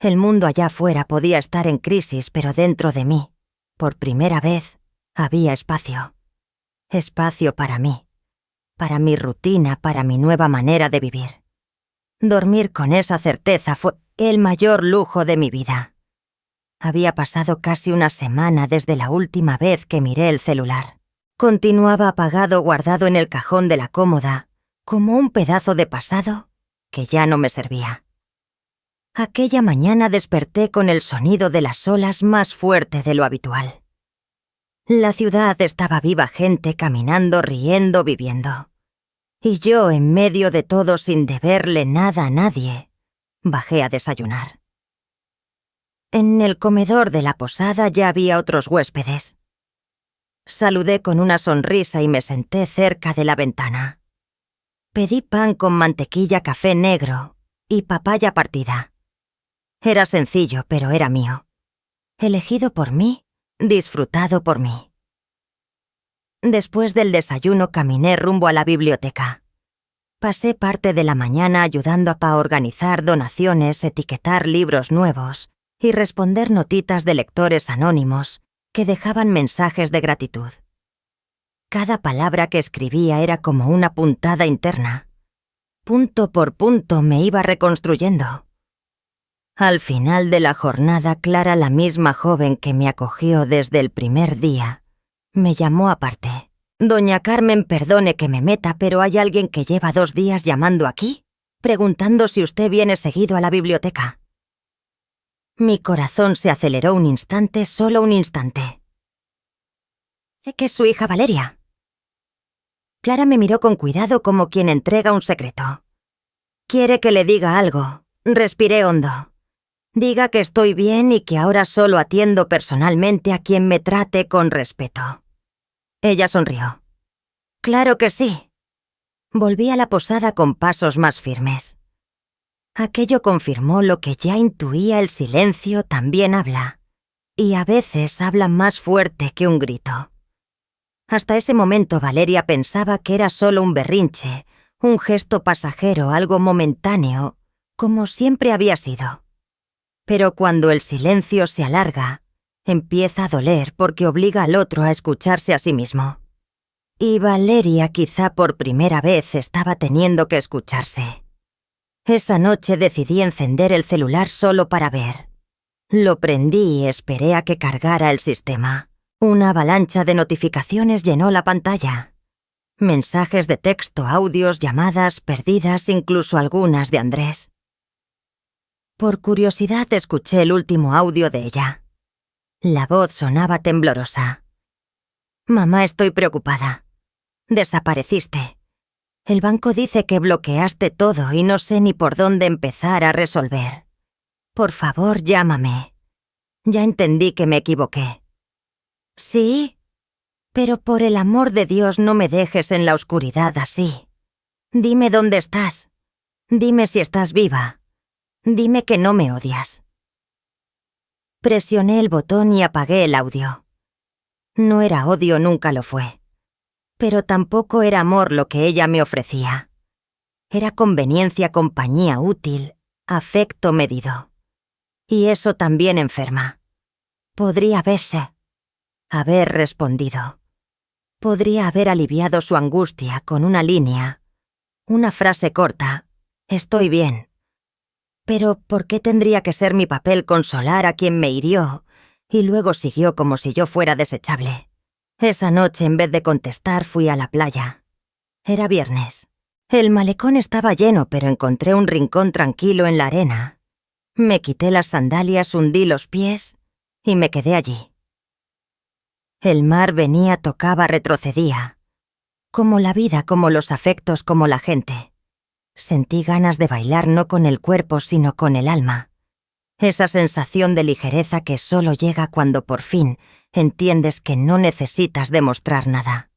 El mundo allá afuera podía estar en crisis, pero dentro de mí, por primera vez, había espacio. Espacio para mí, para mi rutina, para mi nueva manera de vivir. Dormir con esa certeza fue el mayor lujo de mi vida. Había pasado casi una semana desde la última vez que miré el celular. Continuaba apagado, guardado en el cajón de la cómoda, como un pedazo de pasado que ya no me servía. Aquella mañana desperté con el sonido de las olas más fuerte de lo habitual. La ciudad estaba viva, gente caminando, riendo, viviendo. Y yo, en medio de todo, sin deberle nada a nadie, bajé a desayunar. En el comedor de la posada ya había otros huéspedes. Saludé con una sonrisa y me senté cerca de la ventana. Pedí pan con mantequilla, café negro y papaya partida. Era sencillo, pero era mío. Elegido por mí, disfrutado por mí. Después del desayuno caminé rumbo a la biblioteca. Pasé parte de la mañana ayudando a organizar donaciones, etiquetar libros nuevos y responder notitas de lectores anónimos que dejaban mensajes de gratitud. Cada palabra que escribía era como una puntada interna. Punto por punto me iba reconstruyendo. Al final de la jornada, Clara, la misma joven que me acogió desde el primer día, me llamó aparte. «Doña Carmen, perdone que me meta, pero hay alguien que lleva 2 días llamando aquí, preguntando si usted viene seguido a la biblioteca». Mi corazón se aceleró un instante, solo un instante. «¿Sé que es su hija Valeria?» Clara me miró con cuidado como quien entrega un secreto. «Quiere que le diga algo». Respiré hondo. «Diga que estoy bien y que ahora solo atiendo personalmente a quien me trate con respeto». Ella sonrió. «Claro que sí». Volví a la posada con pasos más firmes. Aquello confirmó lo que ya intuía: el silencio también habla. Y a veces habla más fuerte que un grito. Hasta ese momento Valeria pensaba que era solo un berrinche, un gesto pasajero, algo momentáneo, como siempre había sido. Pero cuando el silencio se alarga, empieza a doler porque obliga al otro a escucharse a sí mismo. Y Valeria quizá por primera vez estaba teniendo que escucharse. Esa noche decidí encender el celular solo para ver. Lo prendí y esperé a que cargara el sistema. Una avalancha de notificaciones llenó la pantalla. Mensajes de texto, audios, llamadas perdidas, incluso algunas de Andrés. Por curiosidad escuché el último audio de ella. La voz sonaba temblorosa. «Mamá, estoy preocupada. Desapareciste. El banco dice que bloqueaste todo y no sé ni por dónde empezar a resolver. Por favor, llámame. Ya entendí que me equivoqué». «¿Sí? Pero por el amor de Dios no me dejes en la oscuridad así. Dime dónde estás. Dime si estás viva. Dime que no me odias». Presioné el botón y apagué el audio. No era odio, nunca lo fue. Pero tampoco era amor lo que ella me ofrecía. Era conveniencia, compañía útil, afecto medido. Y eso también enferma. Podría haber respondido. Podría haber aliviado su angustia con una línea, una frase corta: «Estoy bien». Pero ¿por qué tendría que ser mi papel consolar a quien me hirió? Y luego siguió como si yo fuera desechable. Esa noche, en vez de contestar, fui a la playa. Era viernes. El malecón estaba lleno, pero encontré un rincón tranquilo en la arena. Me quité las sandalias, hundí los pies y me quedé allí. El mar venía, tocaba, retrocedía. Como la vida, como los afectos, como la gente. Sentí ganas de bailar no con el cuerpo, sino con el alma. Esa sensación de ligereza que solo llega cuando por fin entiendes que no necesitas demostrar nada.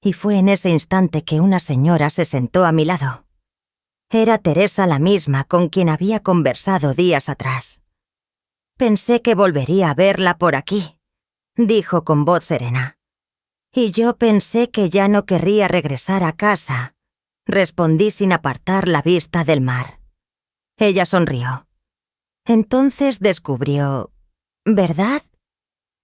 Y fue en ese instante que una señora se sentó a mi lado. Era Teresa la misma con quien había conversado días atrás. «Pensé que volvería a verla por aquí», dijo con voz serena. «Y yo pensé que ya no querría regresar a casa», respondí sin apartar la vista del mar. Ella sonrió. Entonces descubrió... ¿verdad?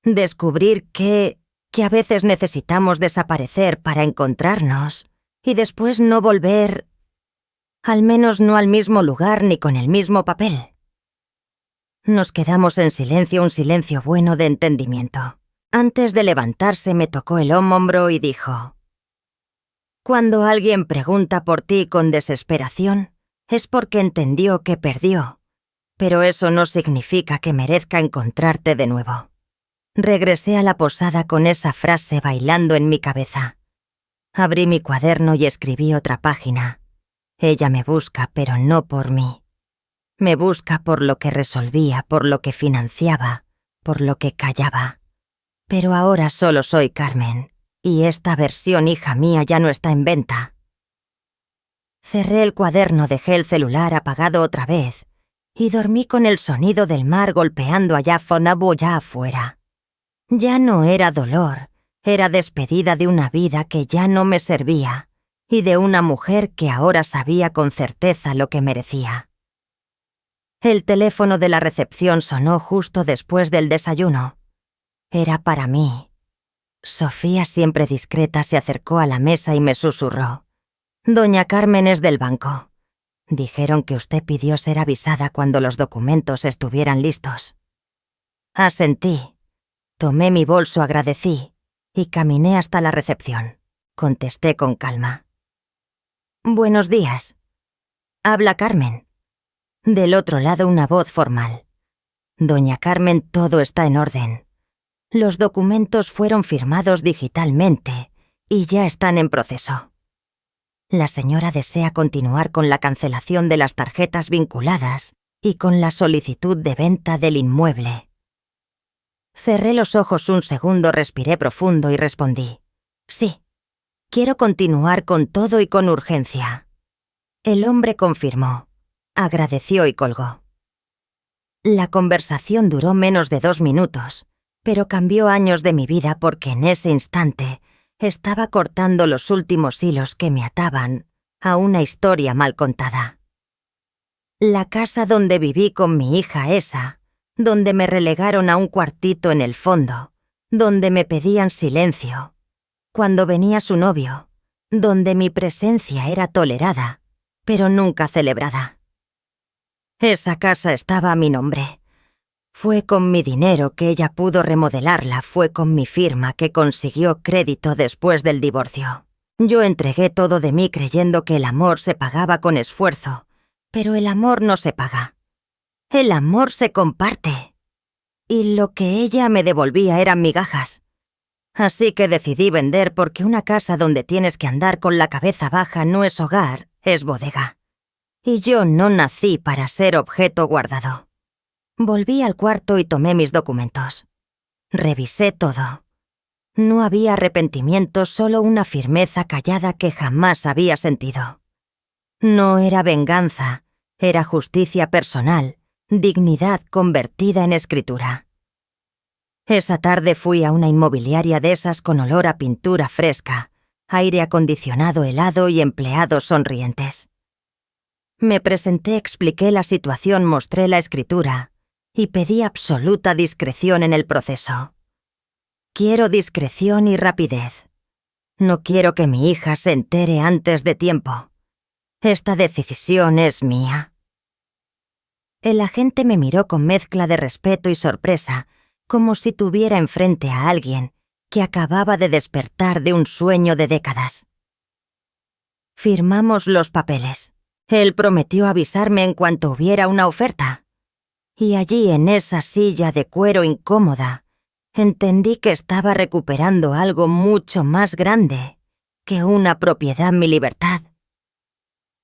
Descubrir que a veces necesitamos desaparecer para encontrarnos y después no volver, al menos no al mismo lugar ni con el mismo papel. Nos quedamos en silencio, un silencio bueno de entendimiento. Antes de levantarse me tocó el hombro y dijo: «Cuando alguien pregunta por ti con desesperación, es porque entendió que perdió, pero eso no significa que merezca encontrarte de nuevo». Regresé a la posada con esa frase bailando en mi cabeza. Abrí mi cuaderno y escribí otra página. Ella me busca, pero no por mí. Me busca por lo que resolvía, por lo que financiaba, por lo que callaba. Pero ahora solo soy Carmen, y esta versión hija mía ya no está en venta. Cerré el cuaderno, dejé el celular apagado otra vez, y dormí con el sonido del mar golpeando allá afuera. Ya no era dolor, era despedida de una vida que ya no me servía, y de una mujer que ahora sabía con certeza lo que merecía. El teléfono de la recepción sonó justo después del desayuno. Era para mí. Sofía, siempre discreta, se acercó a la mesa y me susurró: «Doña Carmen es del banco. Dijeron que usted pidió ser avisada cuando los documentos estuvieran listos». Asentí. Tomé mi bolso, agradecí y caminé hasta la recepción. Contesté con calma: «Buenos días. Habla Carmen». Del otro lado una voz formal: «Doña Carmen, todo está en orden. Los documentos fueron firmados digitalmente y ya están en proceso. La señora desea continuar con la cancelación de las tarjetas vinculadas y con la solicitud de venta del inmueble». Cerré los ojos un segundo, respiré profundo y respondí: «Sí, quiero continuar con todo y con urgencia». El hombre confirmó, agradeció y colgó. La conversación duró menos de 2 minutos, pero cambió años de mi vida porque en ese instante estaba cortando los últimos hilos que me ataban a una historia mal contada. La casa donde viví con mi hija esa, donde me relegaron a un cuartito en el fondo, donde me pedían silencio, cuando venía su novio, donde mi presencia era tolerada, pero nunca celebrada. Esa casa estaba a mi nombre. Fue con mi dinero que ella pudo remodelarla, fue con mi firma que consiguió crédito después del divorcio. Yo entregué todo de mí creyendo que el amor se pagaba con esfuerzo, pero el amor no se paga. El amor se comparte. Y lo que ella me devolvía eran migajas. Así que decidí vender porque una casa donde tienes que andar con la cabeza baja no es hogar, es bodega. Y yo no nací para ser objeto guardado. Volví al cuarto y tomé mis documentos. Revisé todo. No había arrepentimiento, solo una firmeza callada que jamás había sentido. No era venganza, era justicia personal. Dignidad convertida en escritura. Esa tarde fui a una inmobiliaria de esas con olor a pintura fresca, aire acondicionado helado y empleados sonrientes. Me presenté, expliqué la situación, mostré la escritura y pedí absoluta discreción en el proceso. Quiero discreción y rapidez. No quiero que mi hija se entere antes de tiempo. Esta decisión es mía». El agente me miró con mezcla de respeto y sorpresa, como si tuviera enfrente a alguien que acababa de despertar de un sueño de décadas. Firmamos los papeles. Él prometió avisarme en cuanto hubiera una oferta. Y allí, en esa silla de cuero incómoda, entendí que estaba recuperando algo mucho más grande que una propiedad, mi libertad.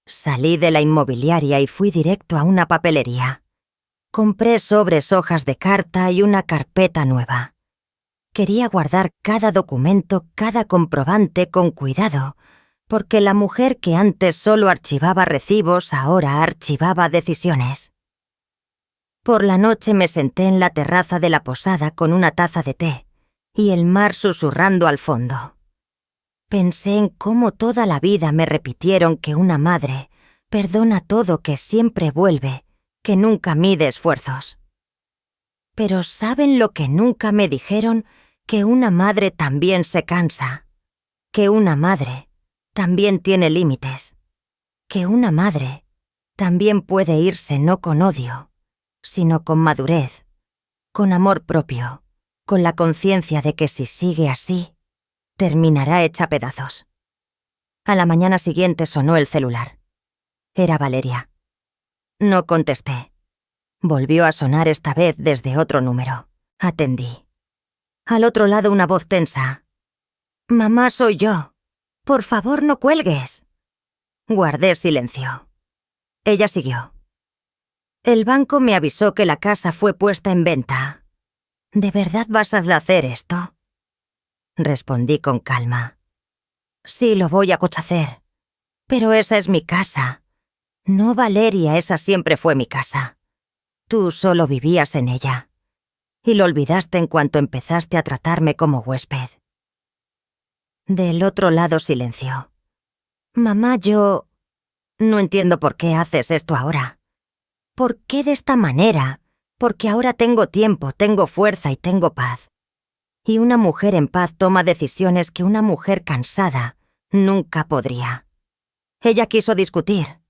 Salí de la inmobiliaria y fui directo a una papelería. Compré sobres, hojas de carta y una carpeta nueva. Quería guardar cada documento, cada comprobante con cuidado, Porque la mujer que antes solo archivaba recibos ahora archivaba decisiones. Por la noche me senté en la terraza de la posada con una taza de té y el mar susurrando al fondo. Pensé en cómo toda la vida me repitieron que una madre perdona todo, que siempre vuelve, que nunca mide esfuerzos. Pero ¿saben lo que nunca me dijeron? Que una madre también se cansa, que una madre también tiene límites, que una madre también puede irse no con odio, sino con madurez, con amor propio, con la conciencia de que si sigue así, terminará hecha pedazos. A la mañana siguiente sonó el celular. Era Valeria. No contesté. Volvió a sonar esta vez desde otro número. Atendí. Al otro lado una voz tensa. «Mamá, soy yo. Por favor, no cuelgues». Guardé silencio. Ella siguió. «El banco me avisó que la casa fue puesta en venta. ¿De verdad vas a hacer esto?». Respondí con calma. «Sí, lo voy a hacer. Pero esa es mi casa. No, Valeria, esa siempre fue mi casa. Tú solo vivías en ella. Y lo olvidaste en cuanto empezaste a tratarme como huésped». Del otro lado silencio. «Mamá, yo... no entiendo por qué haces esto ahora. ¿Por qué de esta manera? Porque ahora tengo tiempo, tengo fuerza y tengo paz. Y una mujer en paz toma decisiones que una mujer cansada nunca podría». Ella quiso discutir.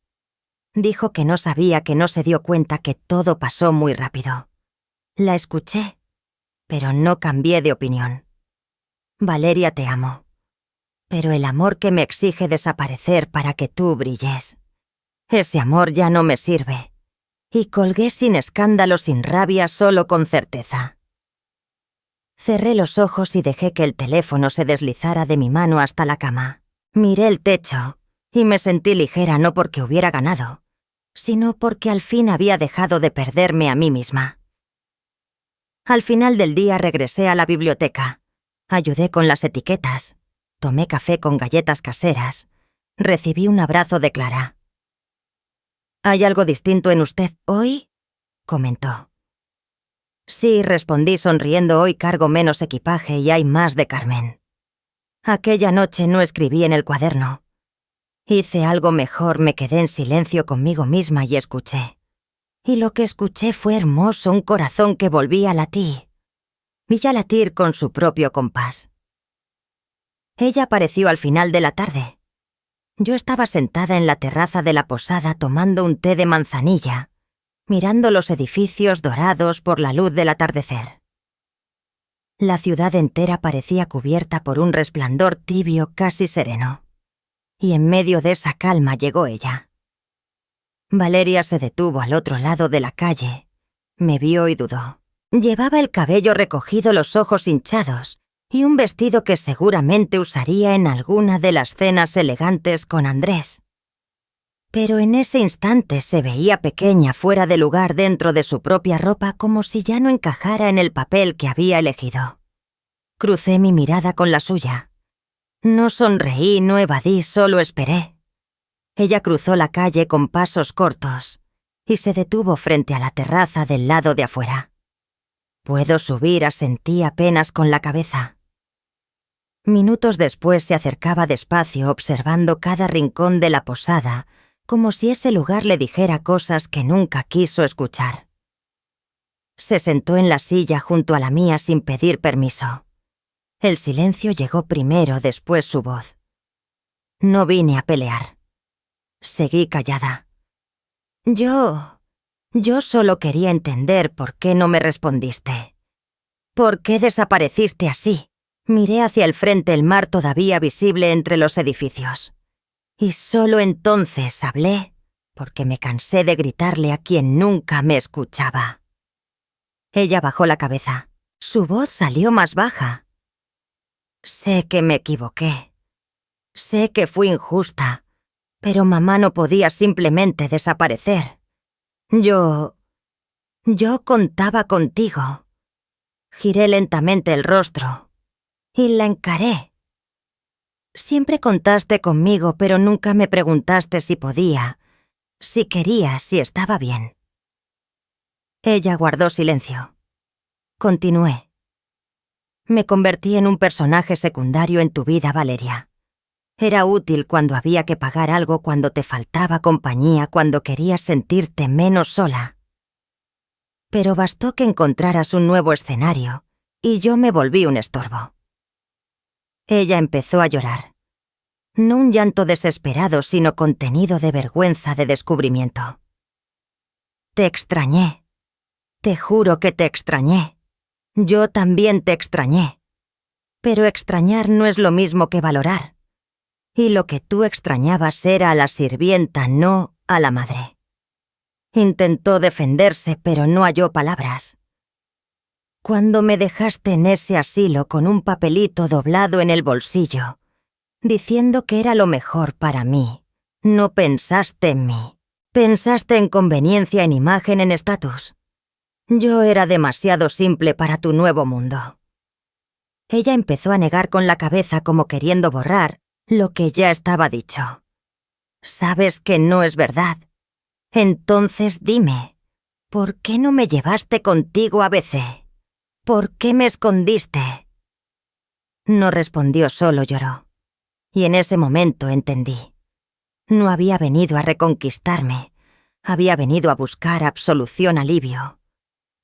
Dijo que no sabía, que no se dio cuenta que todo pasó muy rápido. La escuché, pero no cambié de opinión. «Valeria, te amo. Pero el amor que me exige desaparecer para que tú brilles, ese amor ya no me sirve». Y colgué sin escándalo, sin rabia, solo con certeza. Cerré los ojos y dejé que el teléfono se deslizara de mi mano hasta la cama. Miré el techo y me sentí ligera, no porque hubiera ganado, sino porque al fin había dejado de perderme a mí misma. Al final del día regresé a la biblioteca. Ayudé con las etiquetas. Tomé café con galletas caseras. Recibí un abrazo de Clara. «¿Hay algo distinto en usted hoy?», comentó. «Sí», respondí sonriendo, «hoy cargo menos equipaje y hay más de Carmen. Aquella noche no escribí en el cuaderno. Hice algo mejor, me quedé en silencio conmigo misma y escuché. Y lo que escuché fue hermoso, un corazón que volvía a latir. Vi a latir con su propio compás». Ella apareció al final de la tarde. Yo estaba sentada en la terraza de la posada tomando un té de manzanilla, mirando los edificios dorados por la luz del atardecer. La ciudad entera parecía cubierta por un resplandor tibio, casi sereno. Y en medio de esa calma llegó ella. Valeria se detuvo al otro lado de la calle. Me vio y dudó. Llevaba el cabello recogido, los ojos hinchados, y un vestido que seguramente usaría en alguna de las cenas elegantes con Andrés. Pero en ese instante se veía pequeña, fuera de lugar dentro de su propia ropa, como si ya no encajara en el papel que había elegido. Crucé mi mirada con la suya. No sonreí, no evadí, solo esperé. Ella cruzó la calle con pasos cortos y se detuvo frente a la terraza del lado de afuera. «¿Puedo subir?», asentí apenas con la cabeza. Minutos después se acercaba despacio, observando cada rincón de la posada, como si ese lugar le dijera cosas que nunca quiso escuchar. Se sentó en la silla junto a la mía sin pedir permiso. El silencio llegó primero, después su voz. No vine a pelear. Seguí callada. Yo solo quería entender por qué no me respondiste. ¿Por qué desapareciste así? Miré hacia el frente, el mar todavía visible entre los edificios. Y solo entonces hablé, porque me cansé de gritarle a quien nunca me escuchaba. Ella bajó la cabeza. Su voz salió más baja. «Sé que me equivoqué. Sé que fui injusta, pero mamá no podía simplemente desaparecer. Yo contaba contigo». Giré lentamente el rostro y la encaré. Siempre contaste conmigo, pero nunca me preguntaste si podía, si quería, si estaba bien. Ella guardó silencio. Continué. Me convertí en un personaje secundario en tu vida, Valeria. Era útil cuando había que pagar algo, cuando te faltaba compañía, cuando querías sentirte menos sola. Pero bastó que encontraras un nuevo escenario, y yo me volví un estorbo. Ella empezó a llorar. No un llanto desesperado, sino contenido de vergüenza de descubrimiento. Te extrañé. Te juro que te extrañé. Yo también te extrañé. Pero extrañar no es lo mismo que valorar. Y lo que tú extrañabas era a la sirvienta, no a la madre. Intentó defenderse, pero no halló palabras. Cuando me dejaste en ese asilo con un papelito doblado en el bolsillo, diciendo que era lo mejor para mí, no pensaste en mí. Pensaste en conveniencia, en imagen, en estatus. Yo era demasiado simple para tu nuevo mundo. Ella empezó a negar con la cabeza como queriendo borrar lo que ya estaba dicho. Sabes que no es verdad. Entonces dime, ¿por qué no me llevaste contigo a BC? ¿Por qué me escondiste? No respondió, solo lloró. Y en ese momento entendí. No había venido a reconquistarme. Había venido a buscar absolución, alivio.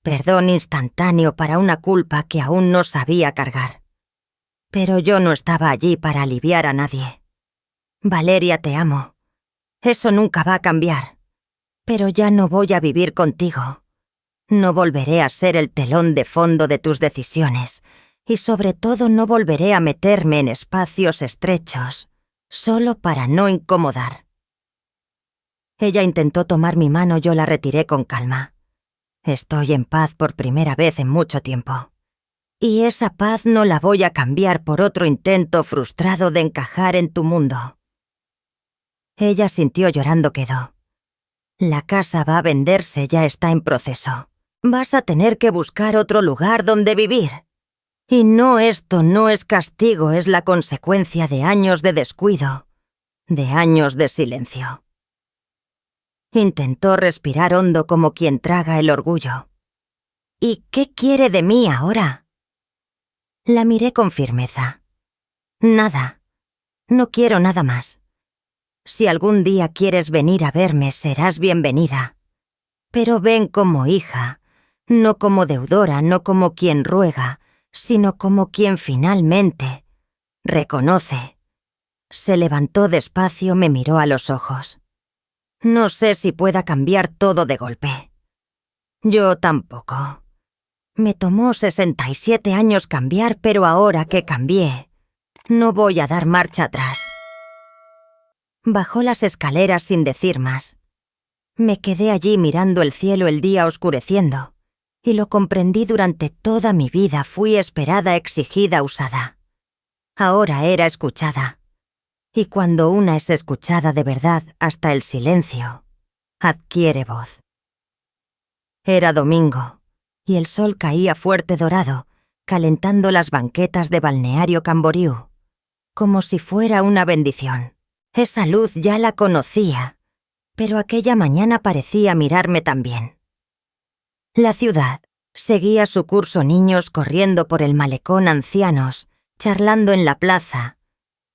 Perdón instantáneo para una culpa que aún no sabía cargar. Pero yo no estaba allí para aliviar a nadie. Valeria, te amo. Eso nunca va a cambiar. Pero ya no voy a vivir contigo. No volveré a ser el telón de fondo de tus decisiones. Y sobre todo no volveré a meterme en espacios estrechos, solo para no incomodar. Ella intentó tomar mi mano, yo la retiré con calma. Estoy en paz por primera vez en mucho tiempo. Y esa paz no la voy a cambiar por otro intento frustrado de encajar en tu mundo. Ella sintió, llorando quedó. La casa va a venderse, ya está en proceso. Vas a tener que buscar otro lugar donde vivir. Y no, esto no es castigo, es la consecuencia de años de descuido, de años de silencio. Intentó respirar hondo como quien traga el orgullo. ¿Y qué quiere de mí ahora? La miré con firmeza. Nada. No quiero nada más. Si algún día quieres venir a verme, serás bienvenida. Pero ven como hija, no como deudora, no como quien ruega, sino como quien finalmente reconoce. Se levantó despacio, me miró a los ojos. No sé si pueda cambiar todo de golpe. Yo tampoco. Me tomó 67 años cambiar, pero ahora que cambié, no voy a dar marcha atrás. Bajó las escaleras sin decir más. Me quedé allí mirando el cielo, el día oscureciendo, y lo comprendí. Durante toda mi vida fui esperada, exigida, usada. Ahora era escuchada. Y cuando una es escuchada de verdad, hasta el silencio adquiere voz. Era domingo, y el sol caía fuerte dorado, calentando las banquetas de Balneario Camboriú, como si fuera una bendición. Esa luz ya la conocía, pero aquella mañana parecía mirarme también. La ciudad seguía su curso, niños corriendo por el malecón, ancianos charlando en la plaza,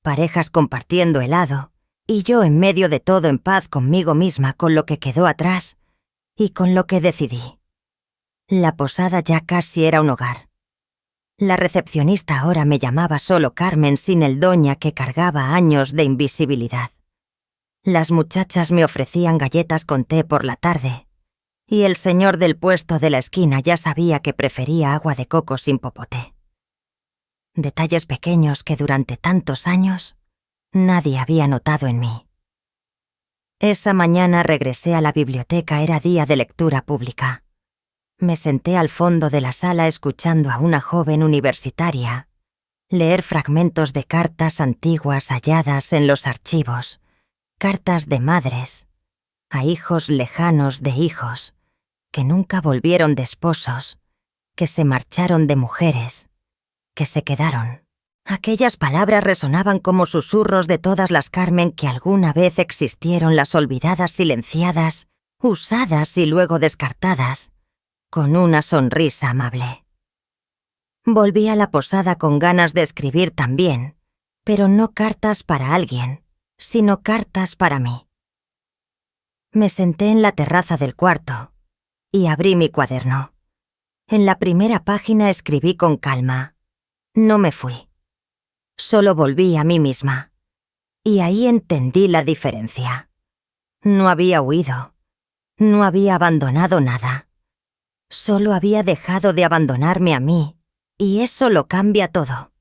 parejas compartiendo helado, y yo en medio de todo en paz conmigo misma, con lo que quedó atrás y con lo que decidí. La posada ya casi era un hogar. La recepcionista ahora me llamaba solo Carmen, sin el doña que cargaba años de invisibilidad. Las muchachas me ofrecían galletas con té por la tarde, y el señor del puesto de la esquina ya sabía que prefería agua de coco sin popote. Detalles pequeños que durante tantos años nadie había notado en mí. Esa mañana regresé a la biblioteca, era día de lectura pública. Me senté al fondo de la sala escuchando a una joven universitaria leer fragmentos de cartas antiguas halladas en los archivos, cartas de madres a hijos lejanos de hijos, que nunca volvieron, de esposos, que se marcharon, de mujeres, que se quedaron. Aquellas palabras resonaban como susurros de todas las Carmen que alguna vez existieron, las olvidadas, silenciadas, usadas y luego descartadas, con una sonrisa amable. Volví a la posada con ganas de escribir también, pero no cartas para alguien, sino cartas para mí. Me senté en la terraza del cuarto y abrí mi cuaderno. En la primera página escribí con calma: no me fui. Solo volví a mí misma. Y ahí entendí la diferencia. No había huido. No había abandonado nada. Solo había dejado de abandonarme a mí, y eso lo cambia todo.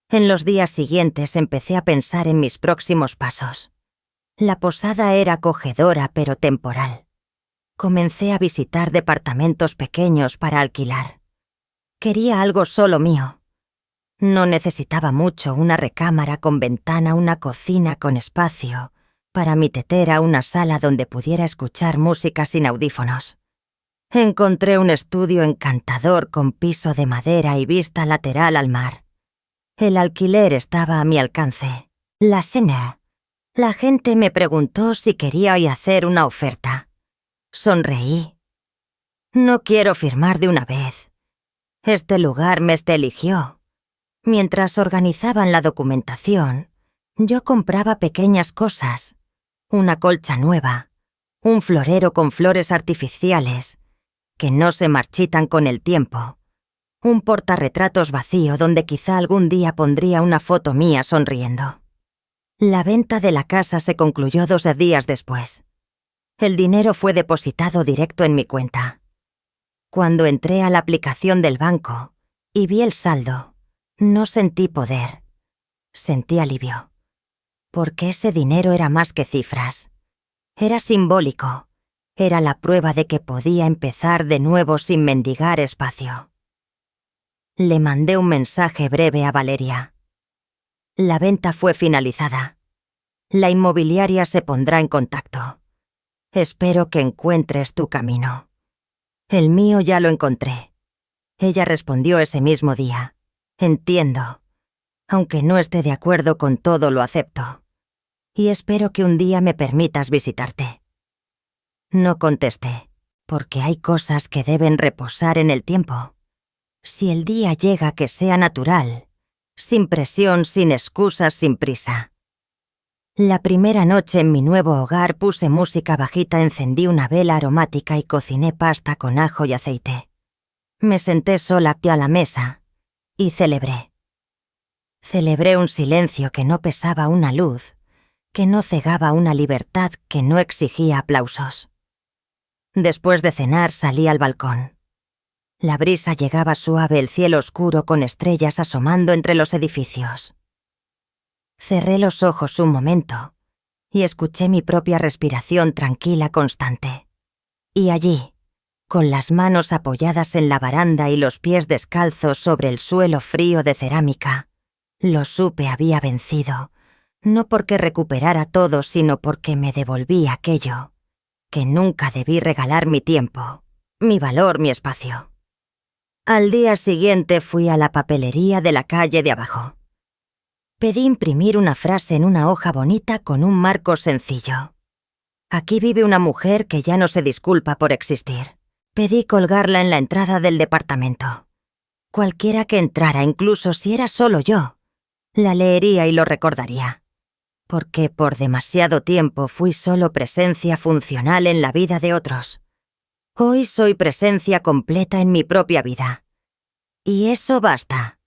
En los días siguientes empecé a pensar en mis próximos pasos. La posada era acogedora pero temporal. Comencé a visitar departamentos pequeños para alquilar. Quería algo solo mío. No necesitaba mucho: una recámara con ventana, una cocina con espacio, para mi tetera, una sala donde pudiera escuchar música sin audífonos. Encontré un estudio encantador con piso de madera y vista lateral al mar. El alquiler estaba a mi alcance. La cena. La gente me preguntó si quería hoy hacer una oferta. Sonreí. No quiero firmar de una vez. Este lugar me eligió. Mientras organizaban la documentación, yo compraba pequeñas cosas: una colcha nueva, un florero con flores artificiales, que no se marchitan con el tiempo, un portarretratos vacío donde quizá algún día pondría una foto mía sonriendo. La venta de la casa se concluyó 2 días después. El dinero fue depositado directo en mi cuenta. Cuando entré a la aplicación del banco y vi el saldo, no sentí poder. Sentí alivio. Porque ese dinero era más que cifras. Era simbólico. Era la prueba de que podía empezar de nuevo sin mendigar espacio. Le mandé un mensaje breve a Valeria. La venta fue finalizada. La inmobiliaria se pondrá en contacto. Espero que encuentres tu camino. El mío ya lo encontré. Ella respondió ese mismo día: entiendo. Aunque no esté de acuerdo con todo, lo acepto. Y espero que un día me permitas visitarte. No contesté, porque hay cosas que deben reposar en el tiempo. Si el día llega, que sea natural, sin presión, sin excusas, sin prisa. La primera noche en mi nuevo hogar puse música bajita, encendí una vela aromática y cociné pasta con ajo y aceite. Me senté sola a la mesa y celebré. Celebré un silencio que no pesaba una luz, que no cegaba una libertad que no exigía aplausos. Después de cenar salí al balcón. La brisa llegaba suave, el cielo oscuro con estrellas asomando entre los edificios. Cerré los ojos un momento y escuché mi propia respiración tranquila, constante. Y allí, con las manos apoyadas en la baranda y los pies descalzos sobre el suelo frío de cerámica, lo supe: había vencido, no porque recuperara todo, sino porque me devolví aquello que nunca debí regalar: mi tiempo, mi valor, mi espacio. Al día siguiente fui a la papelería de la calle de abajo. Pedí imprimir una frase en una hoja bonita con un marco sencillo. Aquí vive una mujer que ya no se disculpa por existir. Pedí colgarla en la entrada del departamento. Cualquiera que entrara, incluso si era solo yo, la leería y lo recordaría. Porque por demasiado tiempo fui solo presencia funcional en la vida de otros. Hoy soy presencia completa en mi propia vida. Y eso basta.